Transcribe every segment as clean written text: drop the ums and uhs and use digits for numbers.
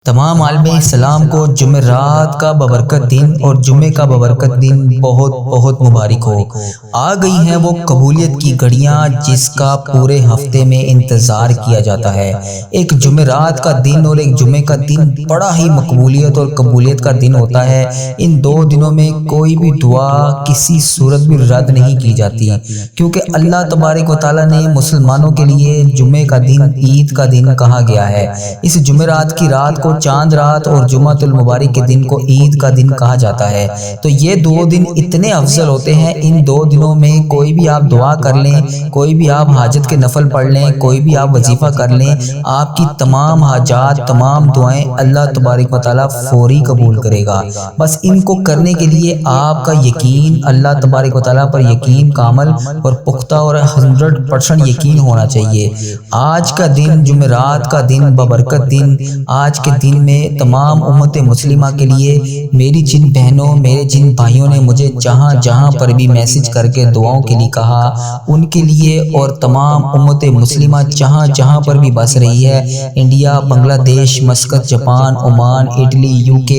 تمام عالم اسلام کو جمعرات کا ببرکت دن اور جمعے کا ببرکت دن بہت بہت مبارک ہو۔ آ گئی ہیں وہ قبولیت کی گھڑیاں جس کا پورے ہفتے میں انتظار کیا جاتا ہے۔ ایک جمعرات کا دن اور ایک جمعے کا دن بڑا ہی مقبولیت اور قبولیت کا دن ہوتا ہے۔ ان دو دنوں میں کوئی بھی دعا کسی صورت بھی رد نہیں کی جاتی، کیونکہ اللہ تبارک و تعالیٰ نے مسلمانوں کے لیے جمعے کا دن عید کا دن کہا گیا ہے۔ اس جمعرات کی رات کو چاند رات اور جمعۃ المبارک کے دن کو عید کا دن کہا جاتا ہے۔ تو یہ دو دن اتنے افضل ہوتے ہیں، ان دو دنوں میں کوئی بھی آپ دعا کر لیں، کوئی بھی آپ حاجت کے نفل پڑھ لیں، کوئی بھی آپ وظیفہ کر لیں، آپ کی تمام حاجات تمام دعائیں اللہ تبارک و تعالیٰ فوری قبول کرے گا۔ بس ان کو کرنے کے لیے آپ کا یقین اللہ تبارک و تعالیٰ پر یقین کامل اور پختہ اور 100% یقین ہونا چاہیے۔ آج کا دن جمعرات کا دن ببرکت دن، آج کے دن میں تمام امت مسلمہ کے لیے میری جن بہنوں میرے جن بھائیوں نے مجھے جہاں جہاں پر بھی میسج کر کے دعاؤں کے لیے کہا، ان کے لیے اور تمام امت مسلمہ جہاں جہاں پر بھی بس رہی ہے، انڈیا، بنگلہ دیش، Muscat, Japan, Oman, Italy, UK،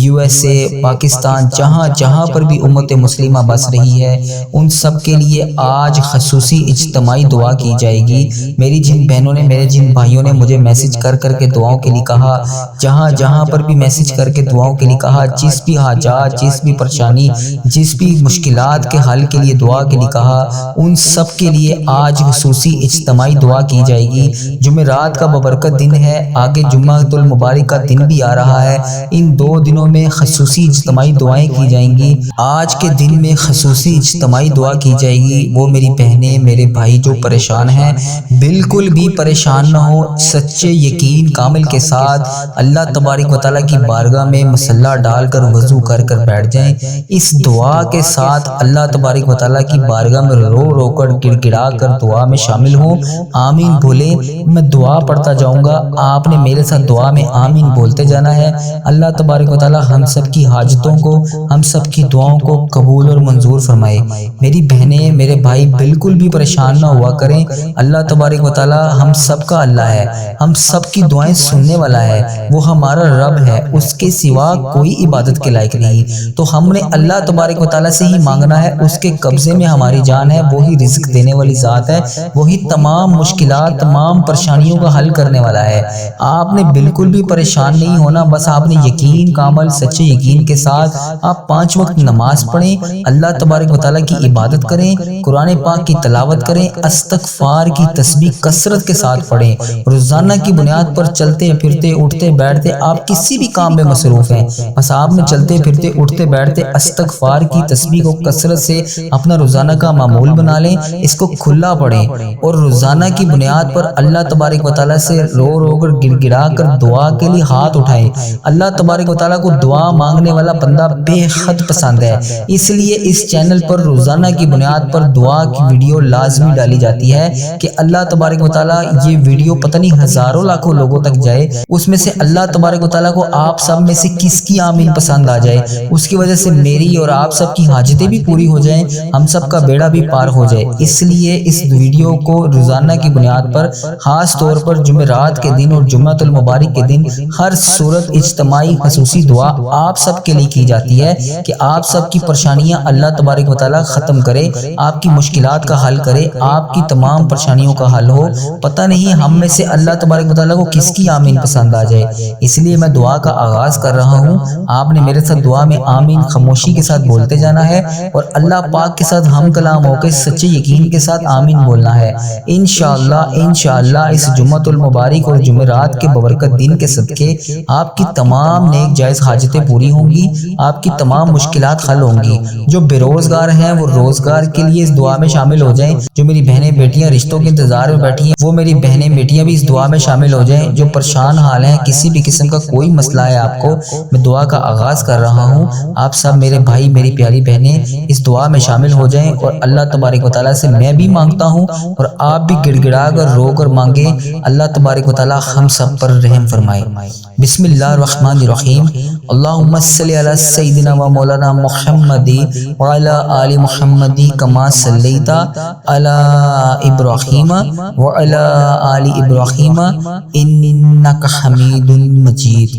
USA، Pakistan, جہاں جہاں پر بھی امت مسلمہ بس رہی ہے، ان سب کے لیے آج خصوصی اجتماعی دعا کی جائے گی۔ میری جن بہنوں نے میرے جن بھائیوں نے مجھے میسج کر کے دعاؤں کے لیے کہا، جہاں جہاں پر بھی میسج کر کے دعاؤں کے لیے کہا، جس بھی حاجات، جس بھی پریشانی، جس بھی مشکلات کے حل کے لیے دعا کے لیے کہا، ان سب کے لیے آج خصوصی اجتماعی دعا کی جائے گی۔ جمعرات کا ببرکت دن ہے، آگے جمعۃ المبارک کا دن بھی آ رہا ہے، ان دو دنوں میں خصوصی اجتماعی دعائیں کی جائیں گی۔ آج کے دن میں خصوصی اجتماعی دعا کی جائے گی۔ وہ میری بہنیں میرے بھائی جو پریشان ہیں، بالکل بھی پریشان نہ ہو، سچے یقین کامل کے ساتھ اللہ تبارک و تعالیٰ کی بارگاہ میں مصلی ڈال کر وضو کر بیٹھ جائیں۔ اس دعا کے ساتھ اللہ تبارک و تعالیٰ کی بارگاہ میں رو رو کر گڑ گڑا کر دعا میں شامل ہوں، آمین بولیں۔ میں دعا پڑھتا جاؤں گا، آپ نے میرے ساتھ دعا میں آمین بولتے جانا ہے۔ اللہ تبارک و تعالیٰ ہم سب کی حاجتوں کو، ہم سب کی دعاؤں کو قبول اور منظور فرمائے۔ میری بہنیں میرے بھائی بالکل بھی پریشان نہ ہوا کریں، اللہ تبارک و تعالیٰ ہم سب کا اللہ ہے، ہم سب کی دعائیں سننے والا ہے، وہ ہمارا رب ہے، اس کے سوا کوئی عبادت کے لائق نہیں۔ تو ہم نے اللہ تبارک و تعالیٰ سے ہی مانگنا ہے، اس کے قبضے میں ہماری جان ہے، وہی رزق دینے والی ذات ہے، وہی تمام مشکلات تمام پریشانیوں کا حل کرنے والا ہے۔ آپ نے بالکل بھی پریشان نہیں ہونا، بس آپ نے یقین کامل سچے یقین کے ساتھ آپ 5 وقت نماز پڑھیں، اللہ تبارک و تعالیٰ کی عبادت کریں، قرآن پاک کی تلاوت کریں، استغفار کی تسبیح کثرت کے ساتھ پڑھیں۔ روزانہ کی بنیاد پر چلتے پھرتے اٹھتے بیٹھتے آپ کسی بھی کام میں مصروف ہیں، بس آپ نے چلتے پھرتے اٹھتے بیٹھتے استغفار کی تسبیح کو کثرت سے اپنا روزانہ کا معمول بنا لیں، اس کو کھلا پڑھیں اور روزانہ کی بنیاد پر اللہ تبارک و تعالیٰ سے رو رو کر گڑ گڑا کر دعا کے لیے ہاتھ اٹھائیں۔ اللہ تبارک و تعالیٰ کو دعا مانگنے والا بندہ بے حد پسند ہے، اس لیے اس چینل پر روزانہ کی بنیاد پر دعا کی ویڈیو لازمی ڈالی جاتی ہے کہ اللہ تبارک و تعالیٰ یہ ویڈیو پتہ نہیں ہزاروں لاکھوں لوگوں تک جائے، اس میں سے اللہ تبارک و تعالیٰ کو آپ سب میں سے کس کی آمین پسند آ جائے، اس کی وجہ سے میری اور آپ سب کی حاجتیں بھی پوری ہو جائیں، ہم سب کا بیڑا بھی پار ہو جائے۔ اس لیے اس ویڈیو کو روزانہ کی بنیاد پر خاص طور پر جمعرات کے دن اور جمعۃ المبارک کے دن ہر صورت اجتماعی خصوصی دعا آپ سب کے لیے کی جاتی ہے کہ آپ سب کی پریشانیاں اللہ تبارک و تعالیٰ ختم کرے، آپ کی مشکلات کا حل کرے، آپ کی تمام پریشانیوں کا حل ہو۔ پتہ نہیں ہم میں سے اللہ تبارک و تعالیٰ کو کس کی آمین پسند آ جائے، اس لیے میں دعا کا آغاز کر رہا ہوں۔ آپ نے میرے ساتھ دعا میں آمین خاموشی کے ساتھ بولتے جانا ہے اور اللہ پاک کے ساتھ ہم کلام ہو کے سچے یقین کے ساتھ آمین بولنا ہے۔ انشاءاللہ اس جمعۃ المبارک اور جمعرات کے ببرکت دن کے صدقے آپ کی تمام نیک جائز حاجتیں پوری ہوں گی، آپ کی تمام مشکلات حل ہوں گی۔ جو بے روزگار ہیں وہ روزگار کے لیے اس دعا میں شامل ہو جائیں، جو میری بہنیں بیٹیاں رشتوں کے انتظار میں بیٹھی ہیں وہ میری بہنیں بیٹیاں بھی اس دعا میں شامل ہو جائیں، جو پریشان حال ہیں، کسی بھی قسم کا کوئی مسئلہ ہے آپ کو، میں دعا کا آغاز کر رہا ہوں، آپ سب میرے بھائی میری پیاری بہنیں اس دعا میں شامل ہو جائیں اور اللہ تبارک و تعالیٰ سے میں بھی مانگتا ہوں اور آپ بھی گڑ گڑا کر رو کر مانگیں، اللہ تبارک و تعالیٰ ہم سب پر رحم فرمائے۔ بسم اللہ الرحمن الرحیم۔ اللہم صلی علی سیدنا و مولانا محمد وعلی آل محمد کما صلیت علی ابراہیم وعلی آل ابراہیم انک حمید مجید۔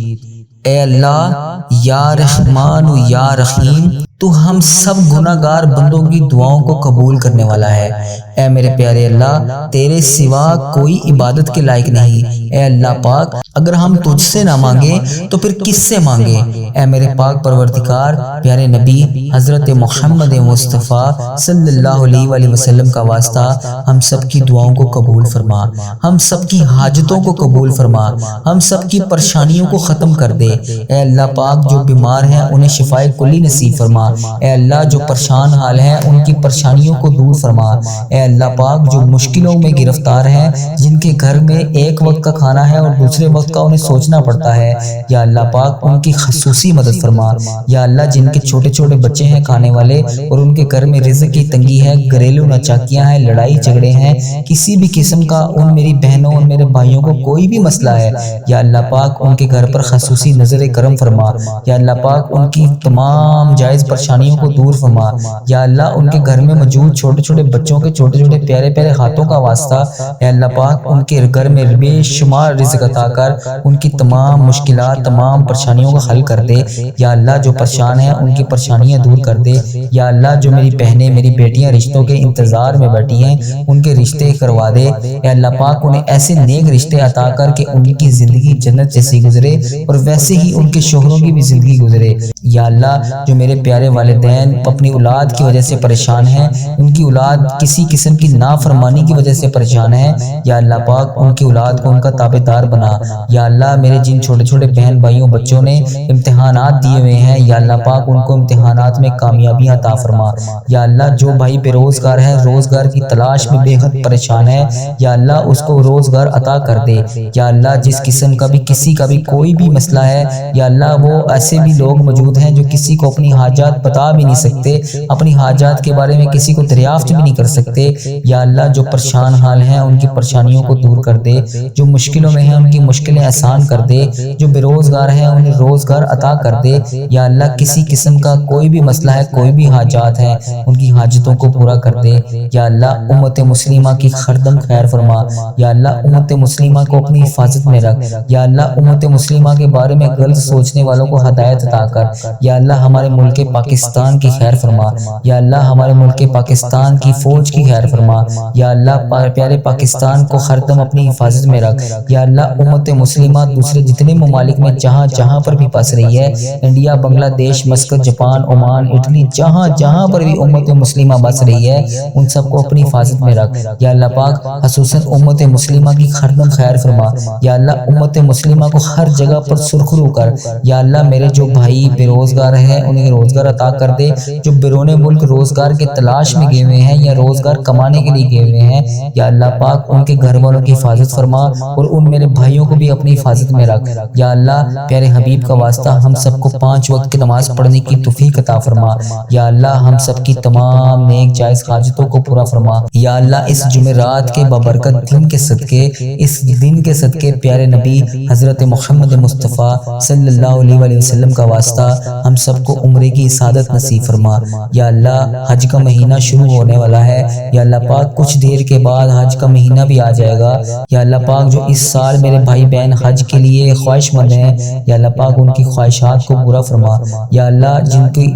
اے اللہ یا رحمان و یا رحیم، تو ہم سب گناہ گار بندوں کی دعاؤں کو قبول کرنے والا ہے۔ اے میرے پیارے اللہ، تیرے سوا کوئی عبادت کے لائق نہیں۔ اے اللہ پاک، اگر ہم تجھ سے نہ مانگے تو پھر کس سے مانگے؟ اے میرے پاک پروردگار، پیارے نبی حضرت محمد مصطفیٰ صلی اللہ علیہ وآلہ وسلم کا واسطہ ہم سب کی دعاؤں کو قبول فرما، ہم سب کی حاجتوں کو قبول فرما، ہم سب کی پریشانیوں کو ختم کر دے۔ اے اللہ پاک، جو بیمار ہیں انہیں شفائے کلی نصیب فرما۔ اے اللہ، جو پریشان حال ہیں ان کی پریشانیوں کو دور فرما۔ اے اللہ پاک، جو مشکلوں میں گرفتار ہیں، جن کے گھر میں ایک وقت کا کھانا ہے اور دوسرے وقت کا انہیں سوچنا پڑتا ہے، یا اللہ پاک ان کی خصوصی مدد فرما۔ یا اللہ، جن کے چھوٹے چھوٹے بچے ہیں کھانے والے اور ان کے گھر میں رزق کی تنگی ہے، گھریلو ناچاکیاں ہیں، لڑائی جھگڑے ہیں، کسی بھی قسم کا ان میری بہنوں اور میرے بھائیوں کو کوئی بھی مسئلہ ہے، یا اللہ پاک ان کے گھر پر خصوصی نظر کرم فرما۔ یا اللہ پاک، ان کی تمام جائز پریشانیوں کو دور فرما۔ یا اللہ، ان کے گھر میں موجود چھوٹے چھوٹے بچوں کے چھوٹے چھوٹے پیارے پیارے ہاتھوں کا واسطہ، اے اللہ پاک ان کے گھر میں بے شمار رزق عطا کر ان کی تمام مشکلات، تمام پریشانیوں کا حل کر دے۔ یا اللہ، جو پریشان ہیں ان کی پریشانیاں دور کر دے۔ یا اللہ، جو میری بہنیں، میری بیٹیاں رشتوں کے انتظار میں بیٹھی ہیں، ان کے رشتے کروا دے۔ اے اللہ پاک، انہیں ایسے نیک رشتے عطا کر کے ان کی زندگی جنت جیسی گزرے اور ویسے ہی ان کے شوہروں کی بھی زندگی گزرے۔ یا اللہ، جو میرے پیارے والدین اپنی اولاد کی وجہ سے پریشان ہیں، ان کی اولاد کسی قسم کی نافرمانی کی وجہ سے پریشان ہے، یا اللہ پاک ان کی اولاد کو ان کا تابعدار بنا۔ یا اللہ، میرے جن چھوٹے چھوٹے بہن بھائیوں بچوں نے امتحانات دیے ہوئے ہیں، یا اللہ پاک ان کو امتحانات میں کامیابی عطا فرما۔ یا اللہ، جو بھائی بے روزگار ہے، روزگار کی تلاش میں بے حد پریشان ہے، یا اللہ اس کو روزگار عطا کر دے۔ یا اللہ، جس قسم کا بھی کسی کا بھی کوئی بھی مسئلہ ہے، یا اللہ وہ ایسے بھی لوگ موجود ہیں جو کسی کو اپنی حاجات بتا بھی نہیں سکتے، اپنی حاجات کے بارے میں کسی کو دریافت بھی نہیں کر سکتے۔ یا اللہ، جو پریشان حال ہیں ان کی پریشانیوں کو دور کر دے، جو مشکلوں میں ہیں ان کی مشکلیں آسان کر دے، جو بے روزگار ہیں انہیں روزگار عطا کر دے۔ یا اللہ، کسی قسم کا کوئی بھی مسئلہ ہے، کوئی بھی حاجات ہیں، ان کی حاجتوں کو پورا کر دے۔ یا اللہ، امت مسلمہ کی خردم خیر فرما۔ یا اللہ، امت مسلمہ کو اپنی حفاظت میں رکھ۔ یا اللہ، امت مسلمہ کے بارے میں غلط سوچنے والوں کو ہدایت عطا کر۔ یا اللہ، ہمارے ملک پاکستان کی خیر فرما۔ یا اللہ، ہمارے ملک پاکستان کی فوج کی خیر فرما۔ یا اللہ، پیارے پاکستان کو ہر دم اپنی حفاظت میں رکھ۔ یا اللہ، امت مسلمہ دوسرے جتنے ممالک میں جہاں جہاں پر بھی پس رہی ہے، انڈیا، بنگلہ دیش، مسقط، جاپان، عمان، اٹلی، جہاں جہاں پر بھی امت مسلمہ بس رہی ہے، ان سب کو اپنی حفاظت میں رکھ۔ یا اللہ پاک، خصوصاً امت مسلمہ کی ہر دم خیر فرما۔ یا اللہ، امت مسلمہ کو ہر جگہ پر سرخرو کر۔ یا اللہ، میرے جو بھائی بے روزگار ہیں انہیں روزگار عطا کر دے، جو بیرون ملک روزگار کے تلاش میں گئے ہوئے ہیں یا روزگار کمانے کے لیے گئے ہوئے ہیں، یا اللہ پاک ان کے گھر والوں کی حفاظت فرما اور ان میرے بھائیوں کو بھی اپنی حفاظت میں رکھ۔ یا اللہ، پیارے حبیب کا واسطہ ہم سب کو 5 وقت کی نماز پڑھنے کی توفیق عطا فرما۔ یا اللہ، ہم سب کی تمام نیک جائز حاجتوں کو پورا فرما۔ یا اللہ، اس جمعرات کے بابرکت دن کے صدقے، اس دن کے صدقے پیارے نبی حضرت محمد مصطفیٰ صلی اللہ علیہ وآلہ وسلم کا واسطہ ہم سب کو عمرے کی سعادت نصیب فرما۔ یا اللہ، حج کا مہینہ شروع ہونے والا ہے، یا اللہ پاک کچھ دیر کے بعد حج کا مہینہ بھی آ جائے گا۔ یا اللہ پاک، جو اس سال میرے بھائی بہن حج کے لیے خواہش مند ہیں، یا اللہ پاک ان کی خواہشات کو پورا فرما۔ یا اللہ،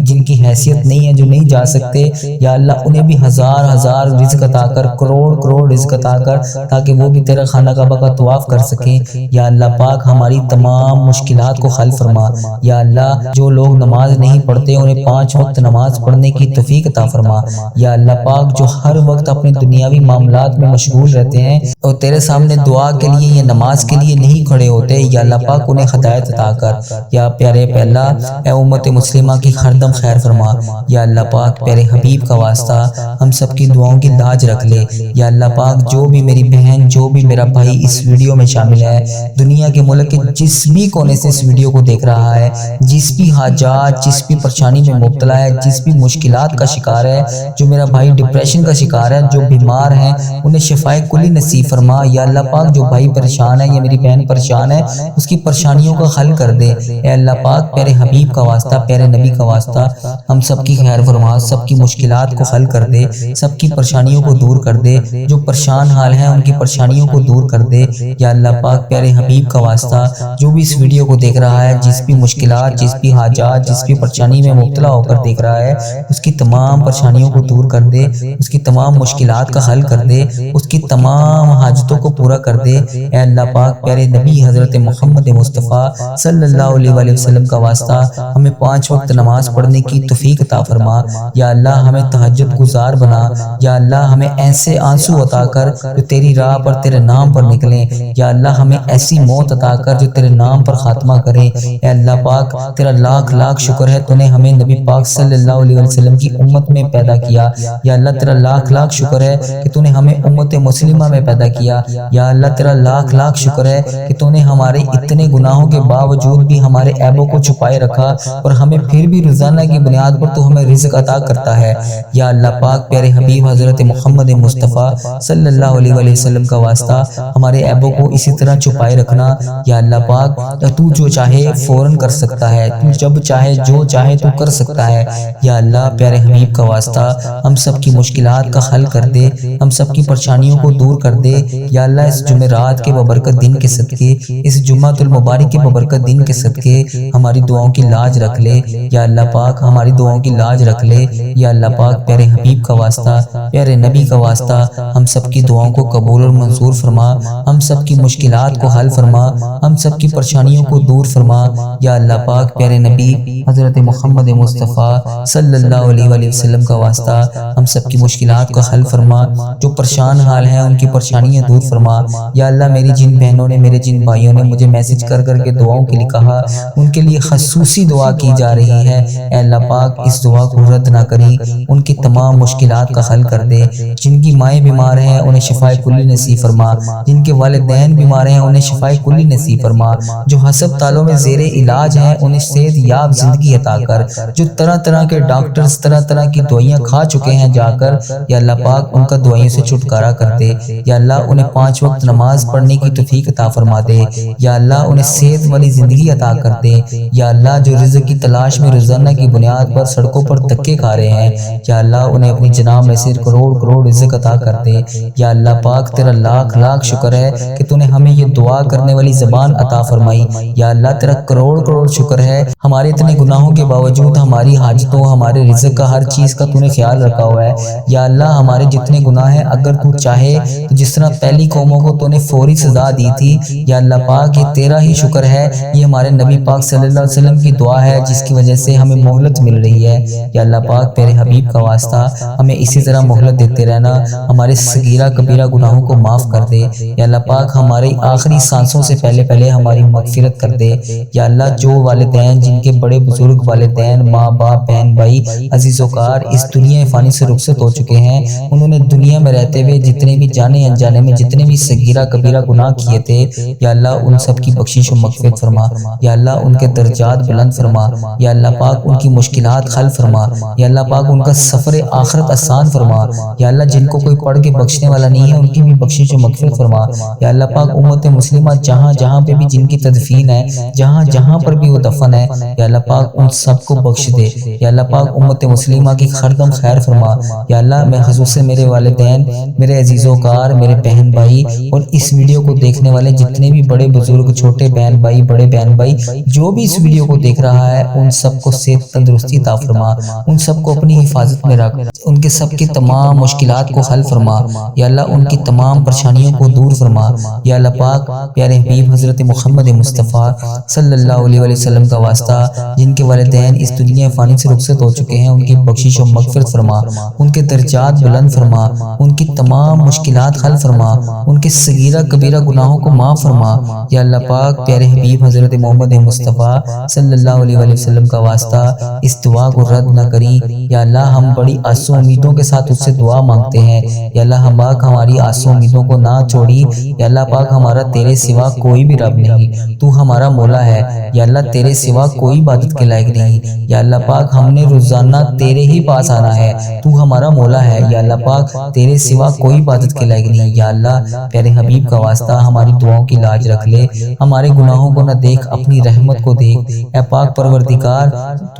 جن کی حیثیت نہیں ہے، جو نہیں جا سکتے، یا اللہ انہیں بھی ہزار ہزار رزق عطا کر، کروڑ کروڑ رزق عطا کر، تاکہ وہ بھی تیرا خانہ کعبہ کا طواف کر سکیں۔ یا اللہ پاک، ہماری تمام مشکلات کو حل فرما۔ یا اللہ، جو لوگ نماز نہیں پڑھتے انہیں 5 وقت نماز پڑھنے کی توفیق عطا فرما۔ یا اللہ پاک، جو ہر وقت اپنے دنیاوی معاملات میں مشغول رہتے ہیں اور تیرے سامنے دعا کے لیے یا نماز کے لیے نہیں کھڑے ہوتے، یا اللہ پاک انہیں ہدایت عطا کر۔ یا پیارے پہلا، اے امت مسلمہ کی ہر دم خیر فرما۔ یا اللہ پاک، پیارے حبیب کا واسطہ ہم سب کی دعاؤں کی لاج رکھ لے۔ یا اللہ پاک، جو بھی میری بہن، جو بھی میرا بھائی اس ویڈیو میں شامل ہے، دنیا کے ملک کے جس بھی کونے سے اس ویڈیو کو دیکھ رہا ہے، جس بھی حاجات، جس بھی پریشانی میں مبتلا ہے، جس بھی مشکلات کا شکار ہے، جو میرا بھائی ڈپریشن کا شکار شکار ہیں، جو بیمار ہیں انہیں شفائے کلی نصیب فرما۔ یا اللہ پاک جو بھائی پریشان ہے یا میری بہن پریشان ہے اس کی پریشانیوں کا حل کر دے۔ اے اللہ پاک پیارے حبیب کا واسطہ، پیارے نبی کا واسطہ ہم سب کی خیر فرما، سب کی مشکلات کو حل کر دے، سب کی پریشانیوں کو دور کر دے، جو پریشان حال ہیں ان کی پریشانیوں کو دور کر دے۔ یا اللہ پاک پیارے حبیب کا واسطہ جو بھی اس ویڈیو کو دیکھ رہا ہے، جس بھی مشکلات، جس بھی حاجات، جس بھی پریشانی میں مبتلا ہو کر دیکھ رہا ہے، اس کی تمام پریشانیوں کو دور کر دے، اس کی تمام مشکلات کا حل کر دے، اس کی تمام حاجتوں کو پورا کر دے۔ اے اللہ پاک پیارے نبی حضرت محمد مصطفیٰ صلی اللہ علیہ وآلہ وسلم کا واسطہ ہمیں 5 وقت نماز پڑھنے کی توفیق عطا فرما۔ یا اللہ ہمیں تہجد گزار بنا۔ یا اللہ ہمیں ایسے آنسو عطا کر جو تیری راہ پر تیرے نام پر نکلیں۔ یا اللہ ہمیں ایسی موت عطا کر جو تیرے نام پر خاتمہ کرے۔ اے اللہ پاک تیرا لاکھ لاکھ شکر ہے تو نے ہمیں نبی پاک صلی اللہ علیہ وسلم کی امت میں پیدا کیا۔ یا اللہ تیرا لاکھ لاکھ شکر ہے کہ تو نے ہمیں امت مسلمہ میں پیدا کیا۔ یا اللہ تیرا لاکھ لاکھ شکر ہے کہ تو نے ہمارے اتنے گناہوں کے باوجود بھی ہمارے عیبوں کو چھپائے رکھا اور ہمیں پھر بھی روزانہ کی بنیاد پر تو ہمیں رزق عطا کرتا ہے۔ یا اللہ پاک پیارے حبیب حضرت محمد مصطفیٰ صلی اللہ علیہ وآلہ وسلم کا واسطہ ہمارے عیبوں کو اسی طرح چھپائے رکھنا۔ یا اللہ پاک تو جو چاہے فوراً کر سکتا ہے، تو جب چاہے جو چاہے تو کر سکتا ہے۔ یا اللہ پیارے حبیب کا واسطہ ہم سب کی مشکلات کا حل کر دے، ہم سب کی پریشانیوں کو دور کر دے۔ یا اللہ اس جمعرات کے ببرکت دن کے صدقے، اس جمعۃ المبارک کے ببرکت دن کے صدقے ہماری دعاؤں کی لاج رکھ لے۔ یا اللہ پاک ہماری دعاؤں کی لاج رکھ لے۔ یا اللہ پاک پیارے حبیب کا واسطہ، پیارے نبی کا واسطہ ہم سب کی دعاؤں کو قبول اور منظور فرما، ہم سب کی مشکلات کو حل فرما، ہم سب کی پریشانیوں کو دور فرما۔ یا اللہ پاک پیارے نبی حضرت محمد مصطفیٰ صلی اللہ علیہ وآلہ وسلم کا واسطہ ہم سب کی مشکلات کا حل فرما، جو پریشان حال ہیں ان کی پریشانیاں دور فرما۔ یا اللہ میری جن بہنوں نے، میرے جن بھائیوں نے مجھے میسج کر کر کے دعاؤں کے لیے کہا، ان کے لیے خصوصی دعا کی جا رہی ہے۔ اے اللہ پاک اس دعا کو رد نہ کری، ان کی تمام مشکلات کا حل کر دے۔ جن کی مائیں بیمار ہیں انہیں شفائے کلی نصیب فرما، جن کے والدین بیمار ہیں انہیں شفائے کلی نصیب فرما، جو ہسپتالوں میں زیر علاج ہیں انہیں صحت یاب زندگی عطا کر، جو طرح طرح کے ڈاکٹرز طرح طرح کی دوائیاں کھا چکے ہیں جا کر، یا اللہ پاک ان کا دوائیوں سے چھٹکارا کر دے۔ یا اللہ انہیں 5 وقت نماز پڑھنے کی توفیق عطا فرما دے۔ یا اللہ انہیں صحت والی زندگی عطا کر دے۔ یا اللہ جو رزق کی تلاش میں روزانہ کی بنیاد پر سڑکوں پر دھکے کھا رہے ہیں، یا اللہ انہیں اپنی جناب میں سے کروڑ کروڑ رزق عطا کر دے۔ یا اللہ پاک تیرا لاکھ لاکھ شکر ہے کہ تو نے ہمیں یہ دعا کرنے والی زبان عطا فرمائی۔ یا اللہ تیرا کروڑ کروڑ شکر ہے ہمارے اتنے گناہوں کے باوجود ہماری حاجتوں، ہمارے رزق کا، ہر چیز کا تو نے خیال رکھا ہوا ہے۔ یا اللہ ہمارے جتنے گناہ ہیں اگر تو چاہے تو جس طرح پہلی قوموں کو تو نے فوری سزا دی تھی، یا اللہ پاک یہ تیرا ہی شکر ہے، یہ ہمارے نبی پاک صلی اللہ علیہ وسلم کی دعا ہے جس کی وجہ سے ہمیں مہلت مل رہی ہے۔ یا اللہ پاک پیارے حبیب کا واسطہ ہمیں اسی طرح مہلت دیتے رہنا، ہمارے صغیرہ کبیرہ گناہوں کو معاف کر دے۔ یا اللہ پاک ہماری آخری سانسوں سے پہلے پہلے ہماری مغفرت کر دے۔ یا اللہ جو والدین، جن کے بڑے بزرگ والدین، ماں باپ، بہن بھائی، عزیز وقار اس دنیا فانی سے رخصت ہو چکے ہیں، انہوں نے دنیا میں رہتے ہوئے جتنے بھی جانے انجانے میں جتنے بھی صغیرہ کبیرہ گناہ کیے تھے، یا اللہ ان سب کی بخشش و مغفرت فرما۔ یا اللہ ان کے درجات بلند فرما۔ یا اللہ پاک ان کی مشکلات حل فرما۔ یا اللہ پاک ان کا سفر آخرت آسان فرما۔ یا اللہ جن کو کوئی پڑھ کے بخشنے والا نہیں ہے ان کی بھی بخشش و مغفرت فرما۔ یا اللہ پاک امت مسلمہ جہاں جہاں پہ بھی جن کی تدفین ہے، جہاں جہاں پر بھی وہ دفن ہے، یا اللہ پاک ان سب کو بخش دے۔ یا اللہ پاک امت مسلمہ کی خردم خیر فرما۔ یا اللہ میں خصوص سے میرے والدین، میرے عزیز وقار، میرے بہن بھائی اور اس ویڈیو کو دیکھنے والے جتنے بھی بڑے بزرگ، چھوٹے بہن بھائی، بڑے بہن بھائی جو بھی اس ویڈیو کو دیکھ رہا ہے، ان سب کو صحت تندرستی عطا فرما، ان سب کو اپنی حفاظت میں رکھ، ان کے سب کی تمام مشکلات کو حل فرما۔ یا اللہ ان کی تمام پریشانیوں کو دور فرما۔ یا اللہ پاک پیارے حبیب حضرت محمد مصطفیٰ صلی اللہ علیہ وسلم کا واسطہ جن کے والدین اس دنیا فانی سے رخصت ہو چکے ہیں، ان کی بخشش و مغفرت فرما، ان کے درجات بلند فرما، ان کی تمام مشکلات حل فرما، ان کے صغیرہ کبیرہ گناہوں کو معاف فرما۔ یا اللہ پاک پیارے حبیب حضرت محمد مصطفیٰ صلی اللہ علیہ وسلم کا واسطہ اس دعا کو رد نہ کری۔ یا اللہ ہم بڑی آسو امیدوں کے ساتھ اس سے دعا مانگتے ہیں۔ یا اللہ ہم پاک ہماری آسو امیدوں کو نہ چھوڑی۔ یا اللہ پاک ہمارا تیرے سوا کوئی بھی رب نہیں، تو ہمارا مولا ہے۔ یا اللہ تیرے سوا کوئی عبادت کے لائق نہیں۔ یا اللہ پاک ہم نے روزانہ تیرے ہی پاس آنا ہے، تو ہمارا مولا ہے۔ یا اللہ پاک تیرے سوا کوئی عبادت کے لائق نہیں۔ یا اللہ پیارے حبیب کا واسطہ ہماری دعاؤں کی لاج رکھ لے، ہمارے گناہوں کو نہ دیکھ، اپنی رحمت کو دیکھ۔ اے پاک پروردگار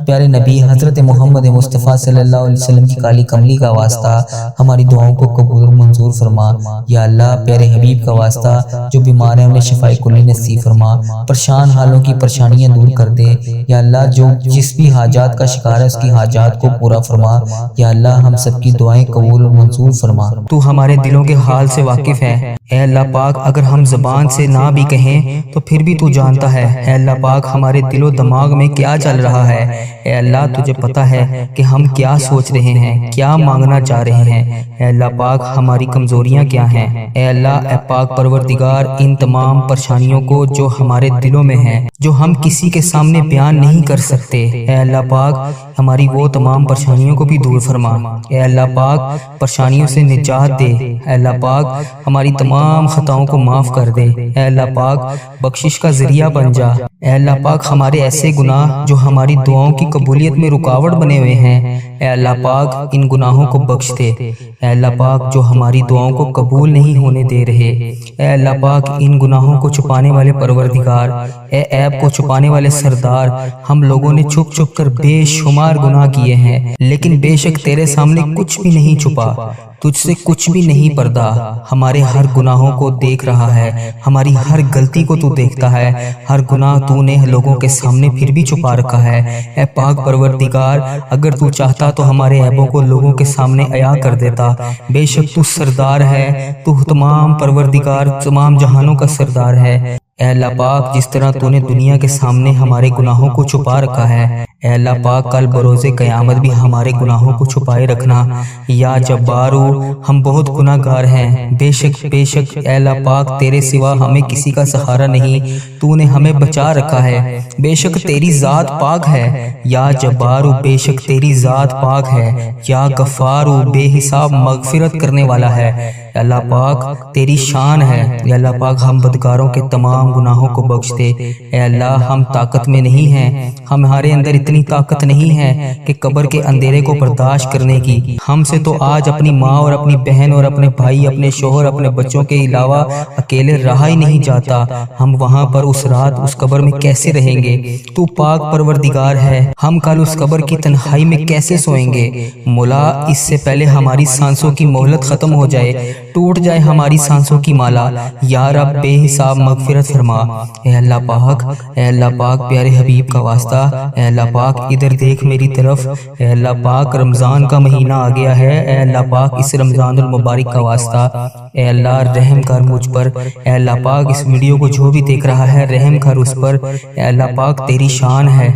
پیارے نبی حضرت محمد مصطفیٰ صلی اللہ علیہ وسلم کی کالی کملی کا واسطہ ہماری دعاؤں کو قبول و منظور فرما۔ یا اللہ پیارے حبیب کا واسطہ جو بیمار ہیں انہیں شفاء کلی نصیب فرما، پریشان حالوں کی پریشانیاں دور کر دے۔ یا اللہ جو جس بھی حاجات کا شکار ہے اس کی حاجات کو پورا فرما۔ یا اللہ ہم سب کی دعائیں قبول و منظور فرما۔ تو ہمارے دلوں کے حال سے واقف ہے اے اللہ پاک، اگر ہم زبان سے نہ بھی کہیں تو پھر بھی تو جانتا ہے۔ اے اللہ پاک ہمارے دل و دماغ میں کیا چل رہا ہے، اے اللہ تجھے پتہ ہے کہ ہم کیا سوچ رہے ہیں، کیا مانگنا چاہ رہے ہیں۔ اے اللہ پاک ہماری کمزوریاں کیا ہیں، اے اللہ اے پاک پروردگار ان تمام پریشانیوں کو جو ہمارے دلوں میں ہیں، جو ہم کسی کے سامنے بیان نہیں کر سکتے، اے اللہ پاک ہماری وہ تمام پریشانیوں کو بھی دور فرما۔ اے اللہ پاک پریشانیوں سے نجات دے، اے اللہ پاک ہماری تمام خطاؤں کو معاف کر دے، اے اللہ پاک بخشش کا ذریعہ بن جا۔ اے اللہ پاک ہمارے ایسے گناہ جو ہماری دعاؤں کی قبولیت میں رکاوٹ بنے ہوئے ہیں، اے اللہ پاک ان گناہوں کو بخش دے۔ اے اللہ پاک جو ہماری دعاؤں کو قبول نہیں ہونے دے رہے، اے اللہ پاک ان گناہوں کو چھپانے والے پروردگار، اے عیب کو چھپانے والے سردار، ہم لوگوں نے چھپ چھپ کر بے شمار گناہ کیے ہیں، لیکن بے شک تیرے سامنے کچھ بھی نہیں چھپا، تجھ سے کچھ بھی نہیں پردہ۔ ہمارے ہر گناہوں کو دیکھ رہا ہے، ہماری ہر غلطی کو تو دیکھتا ہے، ہر گناہ تو نے لوگوں کے سامنے پھر بھی چھپا رکھا ہے۔ اے پاک پروردگار اگر تو چاہتا تو ہمارے عیبوں کو لوگوں کے سامنے عیاں کر دیتا۔ بے شک تو سردار ہے، تو تمام پروردگار تمام جہانوں کا سردار ہے۔ اے اللہ پاک جس طرح تو نے دنیا کے سامنے ہمارے گناہوں کو چھپا رکھا ہے، اے اللہ پاک کل بروز قیامت بھی ہمارے گناہوں کو چھپائے رکھنا۔ یا جبارو ہم بہت گناہ گار ہیں، بے شک اے اللہ پاک تیرے سوا ہمیں کسی کا سہارا نہیں، تو نے ہمیں بچا رکھا ہے، بے شک تیری ذات پاک ہے۔ یا جبارو بے شک تیری ذات پاک ہے، یا غفارو بے حساب مغفرت کرنے والا ہے، اے اللہ پاک تیری شان ہے۔ اے اللہ پاک ہم بدکاروں کے تمام گناہوں کو بخش دے۔ اے اللہ ہم طاقت میں نہیں ہیں، ہمارے اندر اتنی طاقت نہیں ہے کہ قبر کے اندھیرے کو برداشت کرنے کی۔ ہم سے تو آج اپنی ماں اور اپنی بہن اور اپنے بھائی، اپنے شوہر، اپنے بچوں کے علاوہ اکیلے رہا ہی نہیں جاتا۔ ہم وہاں پر اس رات اس قبر میں کیسے رہیں گے؟ تو پاک پروردگار ہے، ہم کل اس قبر کی تنہائی میں کیسے سوئیں گے؟ مولا اس سے پہلے ہماری سانسوں کی مہلت ختم ہو جائے، ٹوٹ جائے ہماری سانسوں کی مالا، یا رب بے حساب مغفرت فرما۔ اے اللہ پاک پیارے حبیب کا واسطہ، اے اللہ پاک ادھر دیکھ میری طرف، اے اللہ پاک رمضان کا مہینہ آ گیا ہے، اے اللہ پاک اس رمضان المبارک کا واسطہ اے اللہ رحم کر مجھ پر۔ اے اللہ پاک اس ویڈیو کو جو بھی دیکھ رہا ہے رحم کر اس پر۔ اے اللہ پاک تیری شان ہے،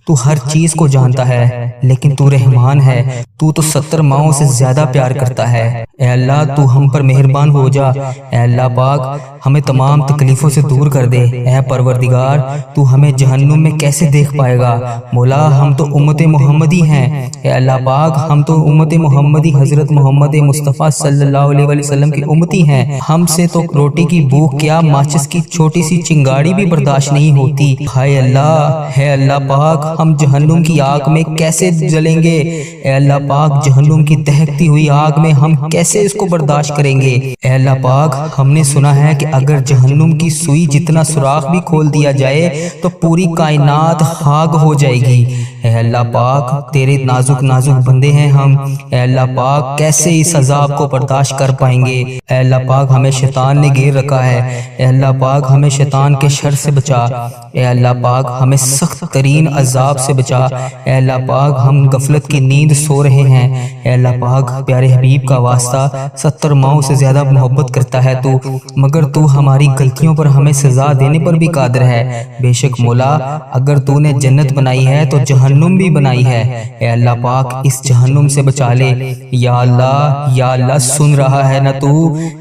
تو ہر چیز کو جانتا ہے، لیکن تو رحمان ہے، تو 70 ماؤں سے زیادہ پیار کرتا ہے۔ اے اللہ تو ہم پر مہربان ہو جا۔ اے اللہ پاک ہمیں تمام تکلیفوں سے دور کر دے۔ اے پروردگار تو ہمیں جہنم میں کیسے دیکھ پائے گا؟ مولا ہم تو امت محمدی ہیں، اے اللہ پاک ہم تو امت محمدی حضرت محمد مصطفیٰ صلی اللہ علیہ وسلم کی امتی ہیں۔ ہم سے تو روٹی کی بھوک کیا ماچس کی چھوٹی سی چنگاڑی بھی برداشت نہیں ہوتی۔ ہائے اللہ، ہے اللہ پاک ہم جہنم کی آگ میں کیسے جلیں گے؟ اے اللہ پاک جہنم کی دہکتی ہوئی آگ میں ہم کیسے اس کو برداشت کریں گے؟ اے اللہ پاک ہم نے سنا ہے کہ اگر جہنم کی سوئی جتنا سوراخ بھی کھول دیا جائے تو پوری کائنات خاک ہو جائے گی۔ اے اللہ پاک تیرے نازک بندے ہیں ہم، اے اللہ پاک کیسے اس عذاب کو برداشت کر پائیں گے؟ اے اللہ پاک ہمیں شیطان نے گھیر رکھا ہے، اے اللہ پاک ہمیں شیطان کے شر سے بچا۔ اے اللہ پاک ہمیں سخت ترین عذاب سے بچا۔ اے اللہ پاک ہم غفلت کی نیند سو رہے ہیں، اے اللہ پاک پیارے حبیب کا واسطہ 70 ماؤں سے زیادہ محبت کرتا ہے تو، مگر تو ہماری غلطیوں پر ہمیں سزا دینے پر بھی قادر ہے۔ بے شک مولا اگر تو نے جنت بنائی ہے تو جہنم بھی بنائی ہے، اے اللہ پاک اس جہنم سے بچا لے۔ یا اللہ سن رہا ہے نا تو؟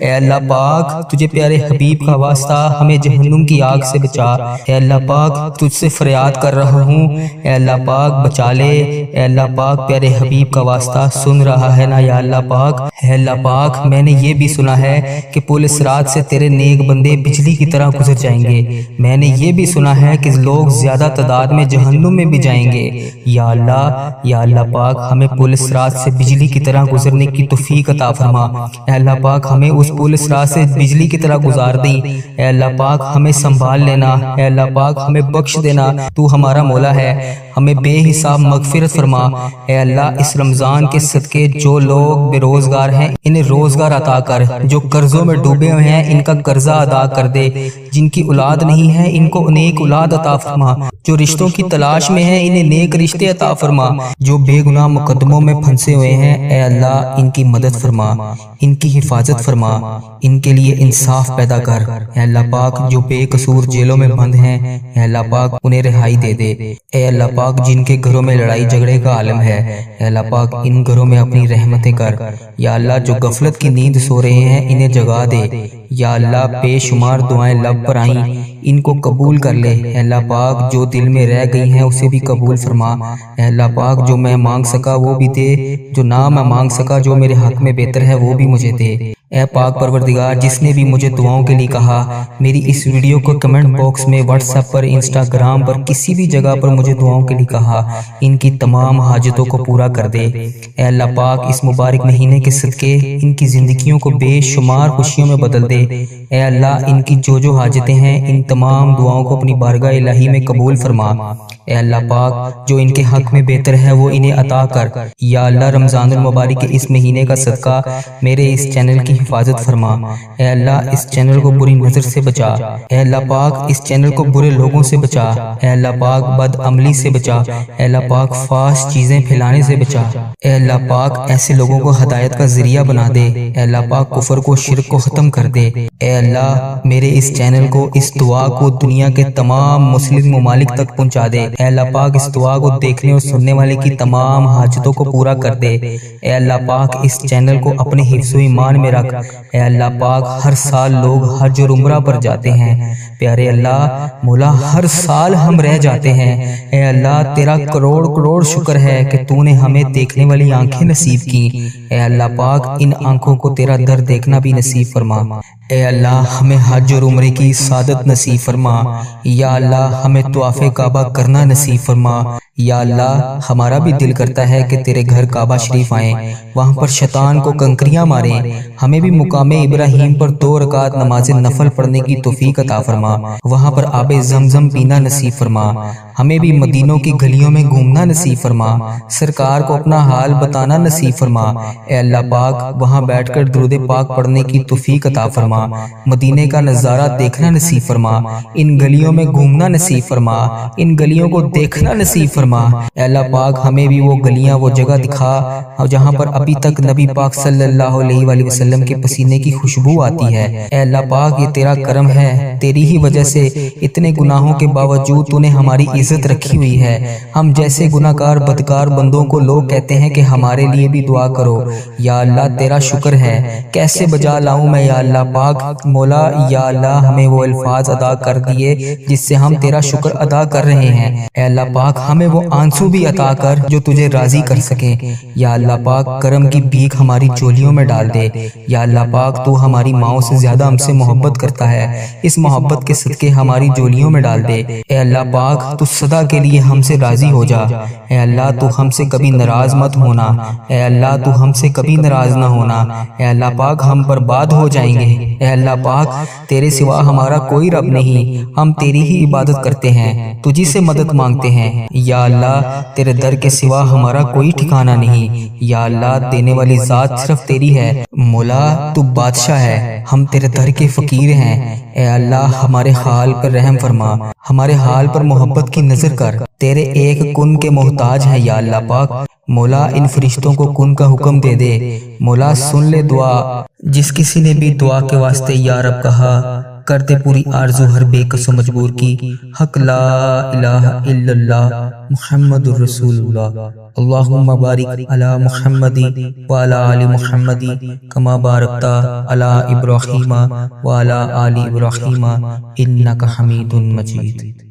اے اللہ پاک تجھے پیارے حبیب کا واسطہ ہمیں جہنم کی آگ سے بچا۔ اے اللہ پاک تجھ سے فریاد کر رہا ہوں، اے اللہ پاک بچا لے، اے اللہ پاک پیارے حبیب کا واسطہ سن رہا ہے نا یا اللہ پاک؟ اے اللہ پاک میں نے یہ بھی سنا ہے کہ پل صراط سے تیرے نیک بندے بجلی کی طرح گزر جائیں گے، میں نے یہ بھی سنا ہے کہ لوگ زیادہ تعداد میں جہنم میں بھی جائیں گے۔ یا اللہ پاک ہمیں پل صراط سے بجلی کی طرح گزرنے کی توفیق عطا فرما۔ اے اللہ پاک ہمیں اس پل صراط سے بجلی کی طرح گزار دیں۔ اے اللہ پاک ہمیں سنبھال لینا، اے اللہ پاک ہمیں بخش دینا، تو ہمارا مولا ہے، ہمیں بے حساب مغفرت فرما۔ اے اللہ اس رمضان کے صدقے جو لوگ بے روزگار ہیں انہیں روزگار عطا کر، جو قرضوں میں ڈوبے ہوئے ہیں ان کا قرضہ ادا کر دے، جن کی اولاد نہیں ہے ان کو نیک اولاد عطا فرما، جو رشتوں کی تلاش میں ہیں انہیں نیک رشتے عطا فرما، جو بے گناہ مقدموں میں پھنسے ہوئے ہیں اے اللہ ان کی مدد فرما، ان کی حفاظت فرما، ان کے لیے انصاف پیدا کر۔ اے اللہ پاک جو بے قصور جیلوں میں بند ہیں اے اللہ پاک انہیں رہائی دے دے۔ اے اللہ پاک جن کے گھروں میں لڑائی جھگڑے کا عالم ہے اے اللہ پاک ان گھروں میں اپنی رحمتیں کر۔ یا اللہ جو غفلت کی نیند سو رہے ہیں انہیں جگا دے۔ یا اللہ بے شمار دعائیں لب پر آئیں ان کو قبول کر لے۔ اے اللہ پاک جو دل میں رہ گئی ہیں اسے بھی قبول فرما۔ اے اللہ پاک جو میں مانگ سکا وہ بھی دے، جو نہ میں مانگ سکا جو میرے حق میں بہتر ہے وہ بھی مجھے دے۔ اے پاک پروردگار جس نے بھی مجھے دعاؤں کے لیے کہا، میری اس ویڈیو کو کمنٹ باکس میں واٹس ایپ پر انسٹاگرام پر کسی بھی جگہ پر مجھے دعاؤں کے لیے کہا، ان کی تمام حاجتوں کو پورا کر دے۔ اے اللہ پاک اس مبارک مہینے کے صدقے ان کی زندگیوں کو بے شمار خوشیوں میں بدل دے۔ اے اللہ ان کی جو حاجتیں ہیں ان تمام دعاؤں کو اپنی بارگاہ الہی میں قبول فرما۔ اے اللہ پاک جو ان کے حق میں بہتر ہے وہ انہیں عطا کر۔ یا اللہ رمضان المبارک کے اس مہینے کا صدقہ میرے اس چینل کی حفاظت فرما۔ اے اللہ اس چینل کو بری نظر سے بچا۔ اے اللہ پاک اس چینل کو برے لوگوں سے بچا۔ اے اللہ پاک بد عملی سے بچا۔ اے اللہ پاک فحش چیزیں پھیلانے سے بچا۔ اے اللہ پاک ایسے لوگوں کو ہدایت کا ذریعہ بنا دے۔ اے اللہ پاک کفر کو شرک کو ختم کر دے۔ اے اللہ میرے اس چینل کو اس دعا کو دنیا کے تمام مسلم ممالک تک پہنچا دے۔ اے اللہ پاک اس دعا کو دیکھنے اور سننے والے کی تمام حاجتوں کو پورا کر دے۔ اے اللہ پاک اس چینل کو اپنے حفظ و ایمان میں رکھ۔ اے اللہ پاک ہر سال لوگ حج اور عمرہ پر جاتے ہیں، پیارے اللہ مولا ہر سال ہم رہ جاتے ہیں۔ اے اللہ تیرا کروڑ شکر ہے کہ تو نے ہمیں دیکھنے والی آنکھیں نصیب کی۔ اے اللہ پاک ان آنکھوں کو تیرا در دیکھنا بھی نصیب فرما۔ اے اللہ ہمیں حج اور عمرے کی سعادت نصیب فرما۔ یا اللہ ہمیں طواف کعبہ کرنا نصیب فرما۔ یا اللہ ہمارا بھی دل کرتا ہے کہ تیرے گھر کعبہ شریف آئیں، وہاں پر شیطان کو کنکریاں ماریں، ہمیں بھی مقام ابراہیم پر 2 رکعت نماز نفل پڑھنے کی توفیق عطا فرما، وہاں پر آب زمزم پینا نصیب فرما، ہمیں بھی مدینوں کی گلیوں میں گھومنا نصیب فرما، سرکار کو اپنا حال بتانا نصیب فرما۔ اے اللہ پاک وہاں بیٹھ کر درود پاک پڑھنے کی توفیق عطا فرما، مدینے کا نظارہ دیکھنا نصیب فرما، ان گلیوں میں گھومنا نصیب فرما، ان گلیوں کو دیکھنا نصیب فرما۔ اے اللہ پاک ہمیں بھی وہ گلیاں وہ جگہ دکھا جہاں پر ابھی تک نبی پاک صلی اللہ علیہ وآلہ وسلم کے پسینے کی خوشبو آتی ہے۔ اے اللہ پاک یہ تیرا کرم ہے، تیری ہی وجہ سے اتنے گناہوں کے باوجود تو نے ہماری عزت رکھی ہوئی ہے۔ ہم جیسے گناہگار بدکار بندوں کو لوگ کہتے ہیں کہ ہمارے لیے بھی دعا کرو۔ یا اللہ تیرا شکر ہے، کیسے بجا لاؤں میں یا اللہ پاک مولا۔ یا اللہ ہمیں وہ الفاظ ادا کر دیے جس سے ہم تیرا شکر ادا کر رہے ہیں۔ اے اللہ پاک ہمیں وہ آنسو بھی عطا کر جو تجھے راضی کر سکیں۔ یا اللہ پاک کرم کی بھیک ہماری چولیوں میں ڈال دے۔ یا اللہ پاک تو ہماری ماؤں سے زیادہ ہم سے محبت کرتا ہے، اس محبت کے صدقے ہماری چولیوں میں ڈال دے۔ اے اللہ پاک تو صدا کے لیے ہم سے راضی ہو جا۔ اے اللہ تو ہم سے کبھی ناراض مت ہونا۔ اے اللہ تو ہم سے کبھی ناراض نہ ہونا۔ اے اللہ پاک ہم برباد ہو جائیں گے۔ اے اللہ پاک تیرے سوا ہمارا کوئی رب نہیں، ہم تیری ہی عبادت کرتے ہیں، تجھی سے مدد مانگتے ہیں۔ یا اللہ تیرے در کے سوا ہمارا کوئی ٹھکانہ نہیں۔ یا اللہ دینے والی ذات صرف تیری ہے، مولا تو بادشاہ ہے، ہم تیرے در کے فقیر ہیں۔ اے اللہ ہمارے حال پر رحم فرما، ہمارے حال پر محبت کی نظر کر، تیرے ایک کن کے محتاج ہیں یا اللہ پاک۔ مولا ان فرشتوں کو کن کا حکم دے دے، مولا سن لے دعا۔ جس کسی نے بھی دعا کے واسطے یا رب کہا، کر دے پوری آرزو ہر بے کس و مجبور کی۔ حق لا الہ الا اللہ محمد الرسول اللہ۔ اللہم بارک علی محمد وعلی آل محمد کما بارکت علی ابراہیم وعلی آل ابراہیم انک حمید مجید۔